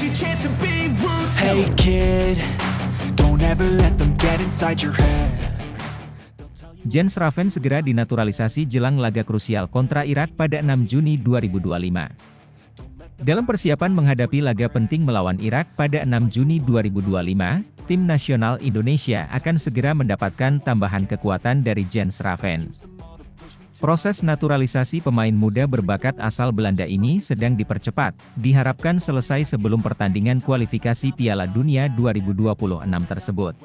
Hey kid, don't ever let them get inside your head. Jens Raven segera dinaturalisasi jelang laga krusial kontra Irak pada 6 Juni 2025. Dalam persiapan menghadapi laga penting melawan Irak pada 6 Juni 2025, tim nasional Indonesia akan segera mendapatkan tambahan kekuatan dari Jens Raven. Proses naturalisasi pemain muda berbakat asal Belanda ini sedang dipercepat, diharapkan selesai sebelum pertandingan kualifikasi Piala Dunia 2026 tersebut.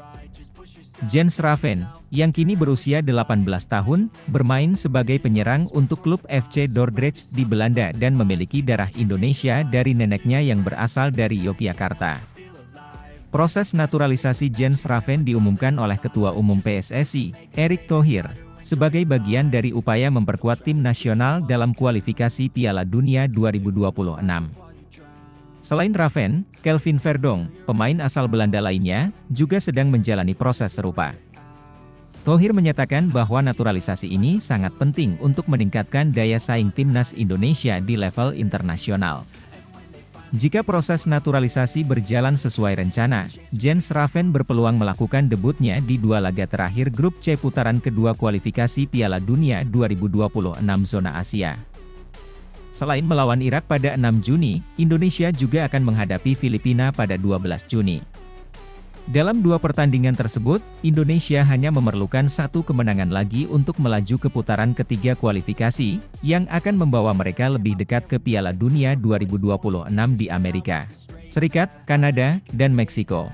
Jens Raven, yang kini berusia 18 tahun, bermain sebagai penyerang untuk klub FC Dordrecht di Belanda dan memiliki darah Indonesia dari neneknya yang berasal dari Yogyakarta. Proses naturalisasi Jens Raven diumumkan oleh Ketua Umum PSSI, Erick Thohir, sebagai bagian dari upaya memperkuat tim nasional dalam kualifikasi Piala Dunia 2026. Selain Raven, Kelvin Verdonk, pemain asal Belanda lainnya, juga sedang menjalani proses serupa. Thohir menyatakan bahwa naturalisasi ini sangat penting untuk meningkatkan daya saing timnas Indonesia di level internasional. Jika proses naturalisasi berjalan sesuai rencana, Jens Raven berpeluang melakukan debutnya di 2 laga terakhir grup C putaran kedua kualifikasi Piala Dunia 2026 zona Asia. Selain melawan Irak pada 6 Juni, Indonesia juga akan menghadapi Filipina pada 12 Juni. Dalam 2 pertandingan tersebut, Indonesia hanya memerlukan 1 kemenangan lagi untuk melaju ke putaran ketiga kualifikasi, yang akan membawa mereka lebih dekat ke Piala Dunia 2026 di Amerika Serikat, Kanada, dan Meksiko.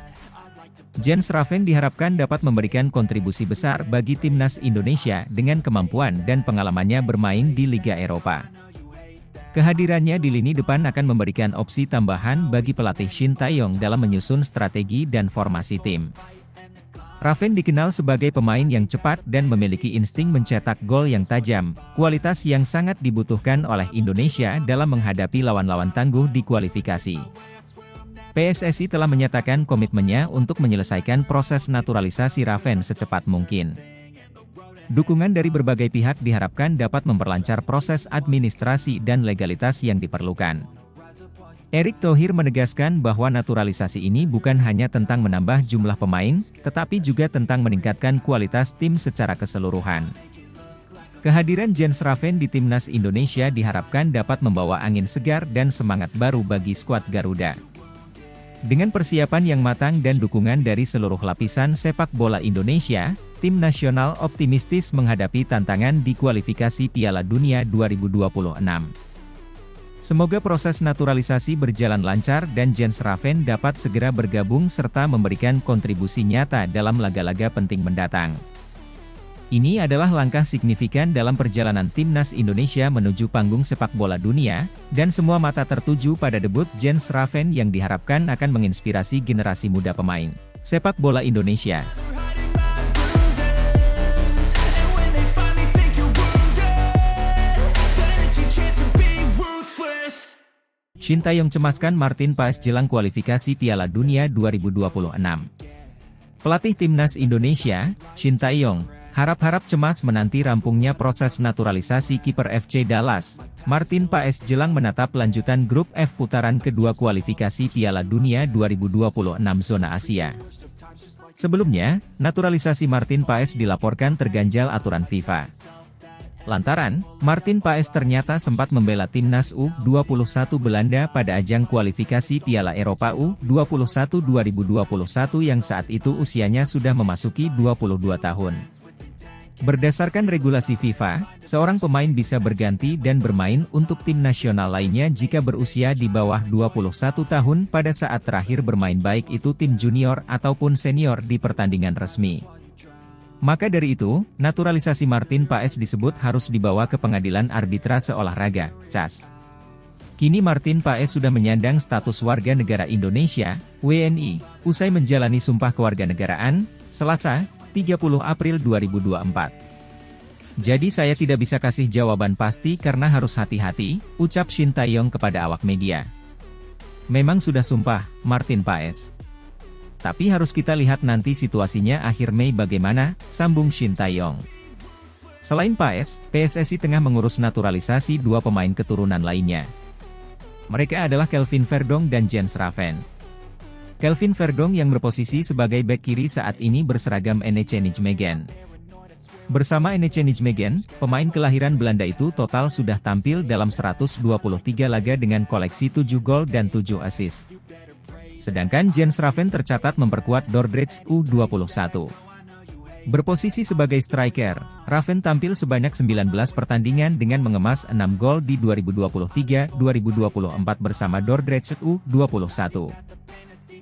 Jens Raven diharapkan dapat memberikan kontribusi besar bagi timnas Indonesia dengan kemampuan dan pengalamannya bermain di Liga Eropa. Kehadirannya di lini depan akan memberikan opsi tambahan bagi pelatih Shin Tae-yong dalam menyusun strategi dan formasi tim. Raven dikenal sebagai pemain yang cepat dan memiliki insting mencetak gol yang tajam, kualitas yang sangat dibutuhkan oleh Indonesia dalam menghadapi lawan-lawan tangguh di kualifikasi. PSSI telah menyatakan komitmennya untuk menyelesaikan proses naturalisasi Raven secepat mungkin. Dukungan dari berbagai pihak diharapkan dapat memperlancar proses administrasi dan legalitas yang diperlukan. Erick Thohir menegaskan bahwa naturalisasi ini bukan hanya tentang menambah jumlah pemain, tetapi juga tentang meningkatkan kualitas tim secara keseluruhan. Kehadiran Jens Raven di timnas Indonesia diharapkan dapat membawa angin segar dan semangat baru bagi skuad Garuda. Dengan persiapan yang matang dan dukungan dari seluruh lapisan sepak bola Indonesia, tim nasional optimistis menghadapi tantangan di kualifikasi Piala Dunia 2026. Semoga proses naturalisasi berjalan lancar dan Jens Raven dapat segera bergabung serta memberikan kontribusi nyata dalam laga-laga penting mendatang. Ini adalah langkah signifikan dalam perjalanan timnas Indonesia menuju panggung sepak bola dunia, dan semua mata tertuju pada debut Jens Raven yang diharapkan akan menginspirasi generasi muda pemain sepak bola Indonesia. Shin Tae-yong cemaskan Martin Paes jelang kualifikasi Piala Dunia 2026. Pelatih timnas Indonesia, Shin Tae-yong, harap-harap cemas menanti rampungnya proses naturalisasi kiper FC Dallas, Martin Paes jelang menatap lanjutan grup F putaran kedua kualifikasi Piala Dunia 2026 zona Asia. Sebelumnya, naturalisasi Martin Paes dilaporkan terganjal aturan FIFA. Lantaran, Martin Paes ternyata sempat membela timnas U21 Belanda pada ajang kualifikasi Piala Eropa U21 2021 yang saat itu usianya sudah memasuki 22 tahun. Berdasarkan regulasi FIFA, seorang pemain bisa berganti dan bermain untuk tim nasional lainnya jika berusia di bawah 21 tahun pada saat terakhir bermain baik itu tim junior ataupun senior di pertandingan resmi. Maka dari itu, naturalisasi Martin Paes disebut harus dibawa ke Pengadilan Arbitrase Olahraga, CAS. Kini Martin Paes sudah menyandang status warga negara Indonesia, WNI, usai menjalani sumpah kewarganegaraan, Selasa, 30 April 2024. Jadi saya tidak bisa kasih jawaban pasti karena harus hati-hati, ucap Shin Tae-yong kepada awak media. Memang sudah sumpah, Martin Paes. Tapi harus kita lihat nanti situasinya akhir Mei bagaimana, sambung Shin Tae-yong. Selain Paes, PSSI tengah mengurus naturalisasi 2 pemain keturunan lainnya. Mereka adalah Kelvin Verdonk dan Jens Raven. Kelvin Verdonk yang berposisi sebagai bek kiri saat ini berseragam NEC Nijmegen. Bersama NEC Nijmegen, pemain kelahiran Belanda itu total sudah tampil dalam 123 laga dengan koleksi 7 gol dan 7 assist. Sedangkan Jens Raven tercatat memperkuat Dordrecht U21. Berposisi sebagai striker, Raven tampil sebanyak 19 pertandingan dengan mengemas 6 gol di 2023-2024 bersama Dordrecht U21.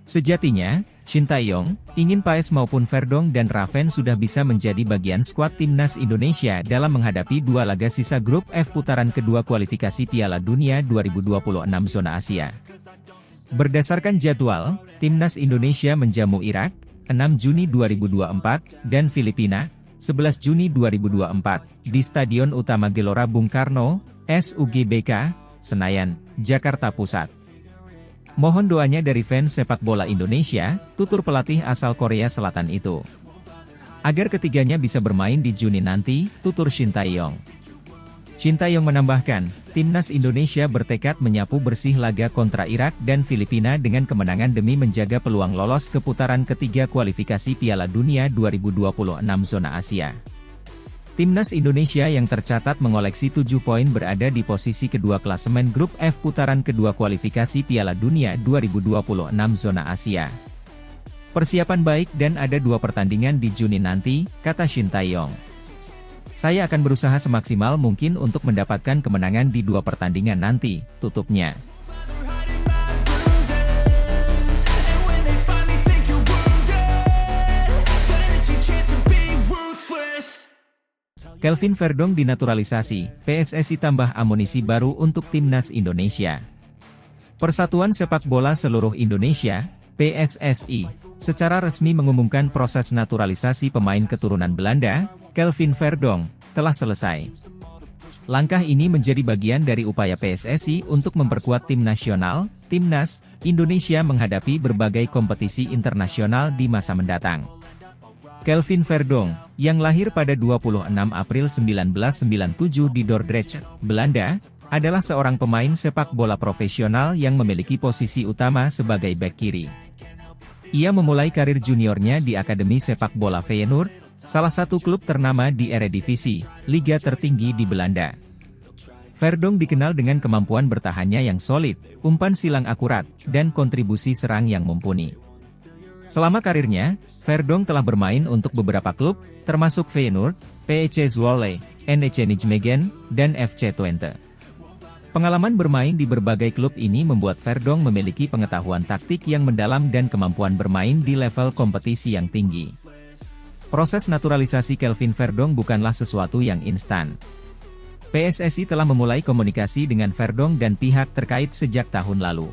Sejatinya, Shin Tae-yong, ingin Paes maupun Verdonk dan Raven sudah bisa menjadi bagian skuad timnas Indonesia dalam menghadapi 2 laga sisa grup F putaran kedua kualifikasi Piala Dunia 2026 zona Asia. Berdasarkan jadwal, timnas Indonesia menjamu Irak, 6 Juni 2024, dan Filipina, 11 Juni 2024, di Stadion Utama Gelora Bung Karno, SUGBK, Senayan, Jakarta Pusat. Mohon doanya dari fans sepak bola Indonesia, tutur pelatih asal Korea Selatan itu. Agar ketiganya bisa bermain di Juni nanti, tutur Shin Tae-yong. Shin Tae-yong menambahkan, timnas Indonesia bertekad menyapu bersih laga kontra Irak dan Filipina dengan kemenangan demi menjaga peluang lolos ke putaran ketiga kualifikasi Piala Dunia 2026 zona Asia. Timnas Indonesia yang tercatat mengoleksi 7 poin berada di posisi kedua klasemen grup F putaran kedua kualifikasi Piala Dunia 2026 zona Asia. Persiapan baik dan ada 2 pertandingan di Juni nanti, kata Shin Tae-yong. Saya akan berusaha semaksimal mungkin untuk mendapatkan kemenangan di 2 pertandingan nanti, tutupnya. Kelvin Verdonk dinaturalisasi, PSSI tambah amunisi baru untuk timnas Indonesia. Persatuan Sepak Bola Seluruh Indonesia, PSSI, secara resmi mengumumkan proses naturalisasi pemain keturunan Belanda, Kelvin Verdonk, telah selesai. Langkah ini menjadi bagian dari upaya PSSI untuk memperkuat tim nasional, Timnas, Indonesia menghadapi berbagai kompetisi internasional di masa mendatang. Kelvin Verdonk, yang lahir pada 26 April 1997 di Dordrecht, Belanda, adalah seorang pemain sepak bola profesional yang memiliki posisi utama sebagai bek kiri. Ia memulai karir juniornya di Akademi Sepak Bola Feyenoord, salah satu klub ternama di Eredivisie, liga tertinggi di Belanda. Verdonk dikenal dengan kemampuan bertahannya yang solid, umpan silang akurat, dan kontribusi serang yang mumpuni. Selama karirnya, Verdonk telah bermain untuk beberapa klub, termasuk Feyenoord, PEC Zwolle, NEC Nijmegen, dan FC Twente. Pengalaman bermain di berbagai klub ini membuat Verdonk memiliki pengetahuan taktik yang mendalam dan kemampuan bermain di level kompetisi yang tinggi. Proses naturalisasi Kelvin Verdonk bukanlah sesuatu yang instan. PSSI telah memulai komunikasi dengan Verdonk dan pihak terkait sejak tahun lalu.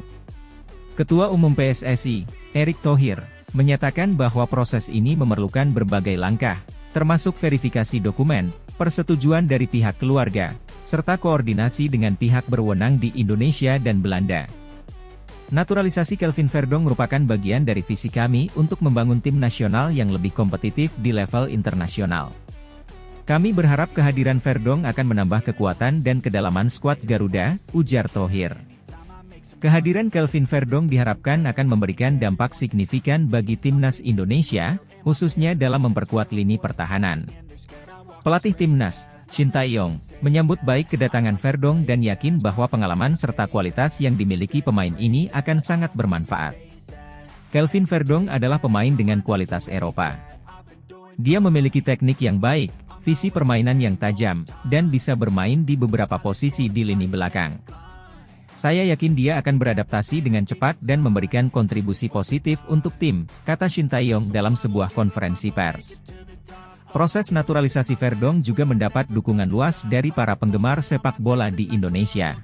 Ketua Umum PSSI, Erick Thohir, menyatakan bahwa proses ini memerlukan berbagai langkah, termasuk verifikasi dokumen, persetujuan dari pihak keluarga, serta koordinasi dengan pihak berwenang di Indonesia dan Belanda. Naturalisasi Kelvin Verdonk merupakan bagian dari visi kami untuk membangun tim nasional yang lebih kompetitif di level internasional. Kami berharap kehadiran Verdonk akan menambah kekuatan dan kedalaman skuad Garuda, ujar Thohir. Kehadiran Kelvin Verdonk diharapkan akan memberikan dampak signifikan bagi timnas Indonesia, khususnya dalam memperkuat lini pertahanan. Pelatih timnas, Shin Tae-yong, menyambut baik kedatangan Verdonk dan yakin bahwa pengalaman serta kualitas yang dimiliki pemain ini akan sangat bermanfaat. Kelvin Verdonk adalah pemain dengan kualitas Eropa. Dia memiliki teknik yang baik, visi permainan yang tajam, dan bisa bermain di beberapa posisi di lini belakang. Saya yakin dia akan beradaptasi dengan cepat dan memberikan kontribusi positif untuk tim, kata Shin Tae-yong dalam sebuah konferensi pers. Proses naturalisasi Verdonk juga mendapat dukungan luas dari para penggemar sepak bola di Indonesia.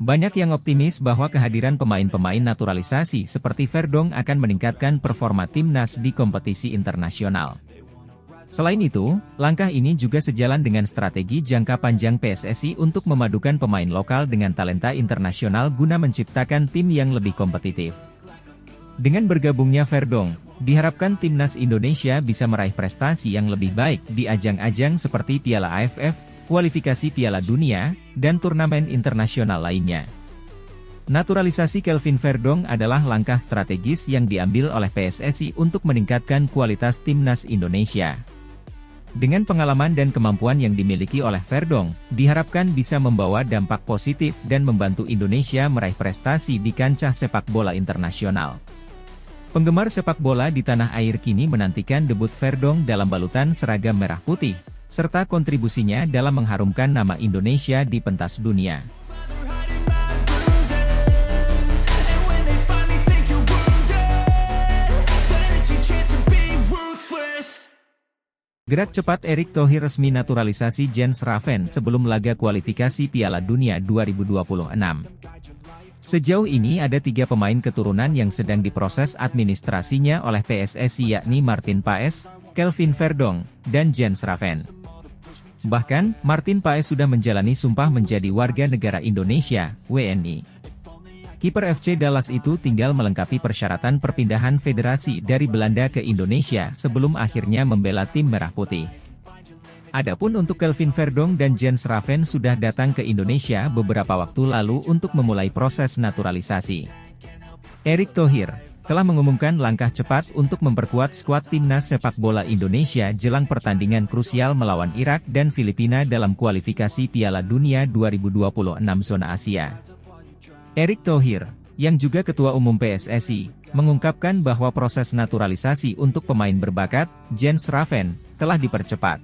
Banyak yang optimis bahwa kehadiran pemain-pemain naturalisasi seperti Verdonk akan meningkatkan performa timnas di kompetisi internasional. Selain itu, langkah ini juga sejalan dengan strategi jangka panjang PSSI untuk memadukan pemain lokal dengan talenta internasional guna menciptakan tim yang lebih kompetitif. Dengan bergabungnya Verdonk, diharapkan timnas Indonesia bisa meraih prestasi yang lebih baik di ajang-ajang seperti Piala AFF, kualifikasi Piala Dunia, dan turnamen internasional lainnya. Naturalisasi Kelvin Verdong adalah langkah strategis yang diambil oleh PSSI untuk meningkatkan kualitas timnas Indonesia. Dengan pengalaman dan kemampuan yang dimiliki oleh Verdong, diharapkan bisa membawa dampak positif dan membantu Indonesia meraih prestasi di kancah sepak bola internasional. Penggemar sepak bola di tanah air kini menantikan debut Verdong dalam balutan seragam merah putih, serta kontribusinya dalam mengharumkan nama Indonesia di pentas dunia. Gerak cepat Erick Thohir resmi naturalisasi Jens Raven sebelum laga kualifikasi Piala Dunia 2026. Sejauh ini ada 3 pemain keturunan yang sedang diproses administrasinya oleh PSSI yakni Martin Paes, Kelvin Verdong, dan Jens Raven. Bahkan, Martin Paes sudah menjalani sumpah menjadi warga negara Indonesia, WNI. Kiper FC Dallas itu tinggal melengkapi persyaratan perpindahan federasi dari Belanda ke Indonesia sebelum akhirnya membela tim Merah Putih. Adapun untuk Kelvin Verdong dan Jens Raven sudah datang ke Indonesia beberapa waktu lalu untuk memulai proses naturalisasi. Erick Thohir telah mengumumkan langkah cepat untuk memperkuat skuad timnas sepak bola Indonesia jelang pertandingan krusial melawan Irak dan Filipina dalam kualifikasi Piala Dunia 2026 zona Asia. Erick Thohir, yang juga Ketua Umum PSSI, mengungkapkan bahwa proses naturalisasi untuk pemain berbakat, Jens Raven, telah dipercepat.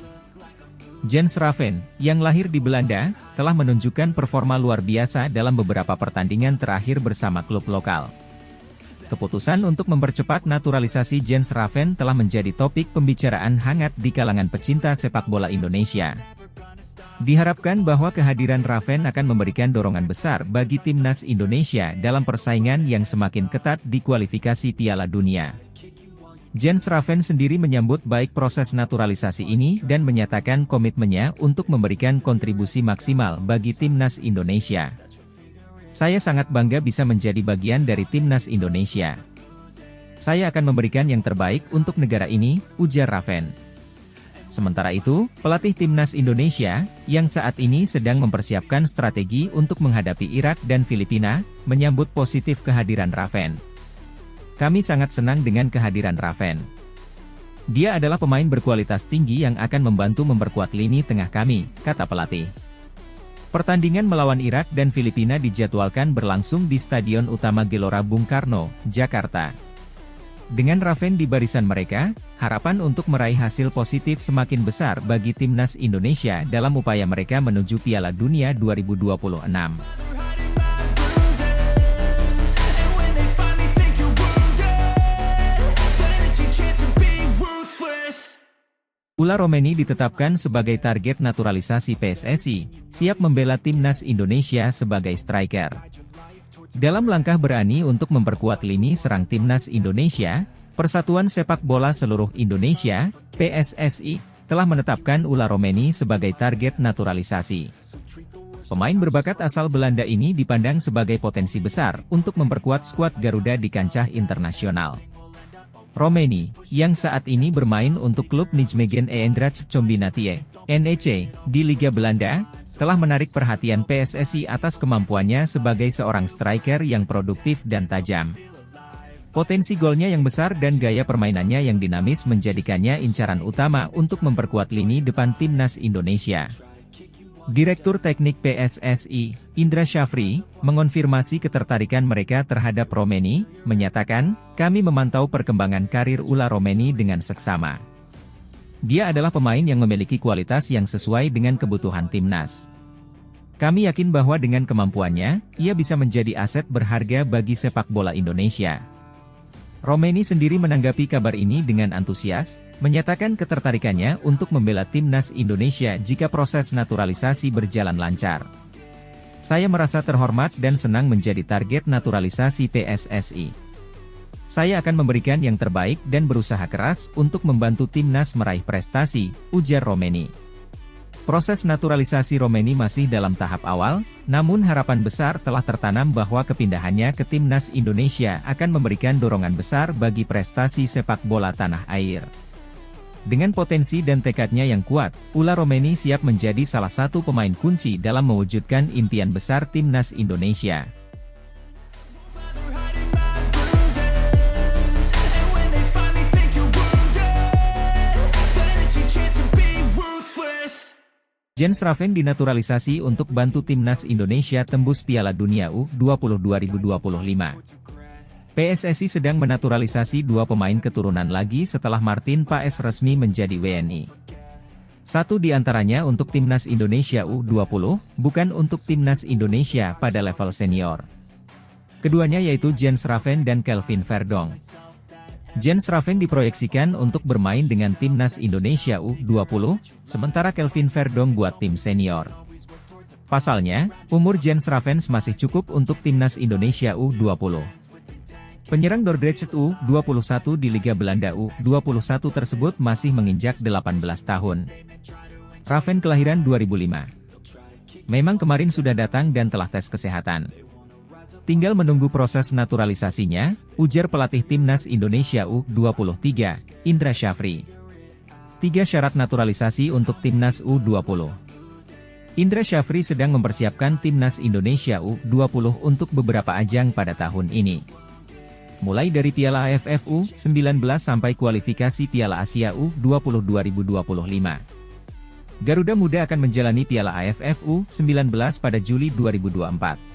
Jens Raven, yang lahir di Belanda, telah menunjukkan performa luar biasa dalam beberapa pertandingan terakhir bersama klub lokal. Keputusan untuk mempercepat naturalisasi Jens Raven telah menjadi topik pembicaraan hangat di kalangan pecinta sepak bola Indonesia. Diharapkan bahwa kehadiran Raven akan memberikan dorongan besar bagi timnas Indonesia dalam persaingan yang semakin ketat di kualifikasi Piala Dunia. Jens Raven sendiri menyambut baik proses naturalisasi ini dan menyatakan komitmennya untuk memberikan kontribusi maksimal bagi timnas Indonesia. Saya sangat bangga bisa menjadi bagian dari timnas Indonesia. Saya akan memberikan yang terbaik untuk negara ini, ujar Raven. Sementara itu, pelatih timnas Indonesia, yang saat ini sedang mempersiapkan strategi untuk menghadapi Irak dan Filipina, menyambut positif kehadiran Raven. Kami sangat senang dengan kehadiran Raven. Dia adalah pemain berkualitas tinggi yang akan membantu memperkuat lini tengah kami, kata pelatih. Pertandingan melawan Irak dan Filipina dijadwalkan berlangsung di Stadion Utama Gelora Bung Karno, Jakarta. Dengan Raven di barisan mereka, harapan untuk meraih hasil positif semakin besar bagi timnas Indonesia dalam upaya mereka menuju Piala Dunia 2026. Ula Romeni ditetapkan sebagai target naturalisasi PSSI, siap membela timnas Indonesia sebagai striker. Dalam langkah berani untuk memperkuat lini serang timnas Indonesia, Persatuan Sepak Bola Seluruh Indonesia, PSSI, telah menetapkan Ula Romeni sebagai target naturalisasi. Pemain berbakat asal Belanda ini dipandang sebagai potensi besar untuk memperkuat skuad Garuda di kancah internasional. Romeni, yang saat ini bermain untuk klub Nijmegen Eendracht Combinatie, NEC, di Liga Belanda, telah menarik perhatian PSSI atas kemampuannya sebagai seorang striker yang produktif dan tajam. Potensi golnya yang besar dan gaya permainannya yang dinamis menjadikannya incaran utama untuk memperkuat lini depan timnas Indonesia. Direktur Teknik PSSI, Indra Syafri, mengonfirmasi ketertarikan mereka terhadap Romeni, menyatakan, "Kami memantau perkembangan karir Ula Romeni dengan seksama. Dia adalah pemain yang memiliki kualitas yang sesuai dengan kebutuhan timnas. Kami yakin bahwa dengan kemampuannya, ia bisa menjadi aset berharga bagi sepak bola Indonesia." Romeni sendiri menanggapi kabar ini dengan antusias, menyatakan ketertarikannya untuk membela timnas Indonesia jika proses naturalisasi berjalan lancar. "Saya merasa terhormat dan senang menjadi target naturalisasi PSSI. Saya akan memberikan yang terbaik dan berusaha keras untuk membantu timnas meraih prestasi," ujar Romeni. Proses naturalisasi Romeni masih dalam tahap awal, namun harapan besar telah tertanam bahwa kepindahannya ke timnas Indonesia akan memberikan dorongan besar bagi prestasi sepak bola tanah air. Dengan potensi dan tekadnya yang kuat, Ula Romeni siap menjadi salah satu pemain kunci dalam mewujudkan impian besar timnas Indonesia. Jens Raven dinaturalisasi untuk bantu timnas Indonesia tembus Piala Dunia U20 2025. PSSI sedang menaturalisasi dua pemain keturunan lagi setelah Martin Paes resmi menjadi WNI. Satu di antaranya untuk timnas Indonesia U20, bukan untuk timnas Indonesia pada level senior. Keduanya yaitu Jens Raven dan Kelvin Verdonk. Jens Raven diproyeksikan untuk bermain dengan timnas Indonesia U20, sementara Kelvin Verdonk buat tim senior. Pasalnya, umur Jens Raven masih cukup untuk timnas Indonesia U20. Penyerang Dordrecht U21 di Liga Belanda U21 tersebut masih menginjak 18 tahun. Raven kelahiran 2005. Memang kemarin sudah datang dan telah tes kesehatan. Tinggal menunggu proses naturalisasinya, ujar pelatih timnas Indonesia U23, Indra Syafri. 3 syarat naturalisasi untuk timnas U20. Indra Syafri sedang mempersiapkan timnas Indonesia U20 untuk beberapa ajang pada tahun ini. Mulai dari Piala AFF U19 sampai kualifikasi Piala Asia U20 2025. Garuda Muda akan menjalani Piala AFF U19 pada Juli 2024.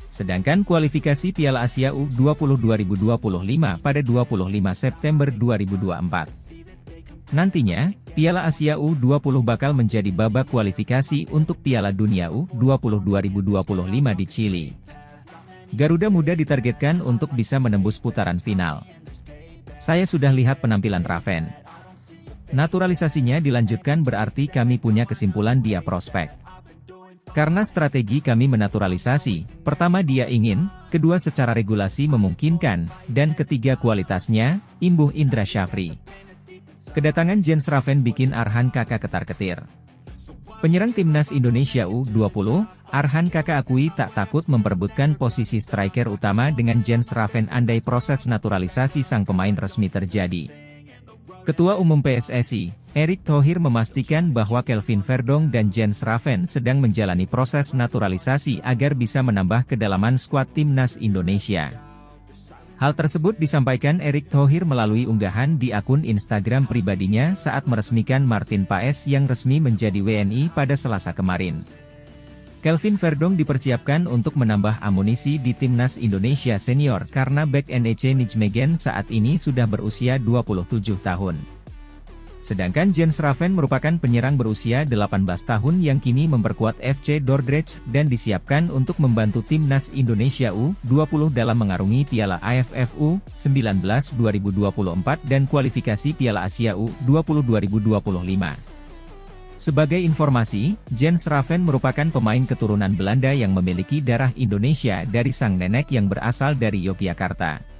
Sedangkan kualifikasi Piala Asia U20 2025 pada 25 September 2024. Nantinya, Piala Asia U20 bakal menjadi babak kualifikasi untuk Piala Dunia U20 2025 di Chili. Garuda Muda ditargetkan untuk bisa menembus putaran final. Saya sudah lihat penampilan Raven. Naturalisasinya dilanjutkan berarti kami punya kesimpulan dia prospek. Karena strategi kami menaturalisasi, pertama dia ingin, kedua secara regulasi memungkinkan, dan ketiga kualitasnya, imbuh Indra Syafri. Kedatangan Jens Raven bikin Arhan Kakak ketar-ketir. Penyerang timnas Indonesia U20, Arhan Kakak akui tak takut memperebutkan posisi striker utama dengan Jens Raven andai proses naturalisasi sang pemain resmi terjadi. Ketua Umum PSSI, Erick Thohir memastikan bahwa Kelvin Verdonk dan Jens Raven sedang menjalani proses naturalisasi agar bisa menambah kedalaman skuad timnas Indonesia. Hal tersebut disampaikan Erick Thohir melalui unggahan di akun Instagram pribadinya saat meresmikan Martin Paes yang resmi menjadi WNI pada Selasa kemarin. Kelvin Verdonk dipersiapkan untuk menambah amunisi di timnas Indonesia senior karena bek NEC Nijmegen saat ini sudah berusia 27 tahun. Sedangkan Jens Raven merupakan penyerang berusia 18 tahun yang kini memperkuat FC Dordrecht dan disiapkan untuk membantu timnas Indonesia U20 dalam mengarungi Piala AFF U19 2024 dan kualifikasi Piala Asia U20 2025. Sebagai informasi, Jens Raven merupakan pemain keturunan Belanda yang memiliki darah Indonesia dari sang nenek yang berasal dari Yogyakarta.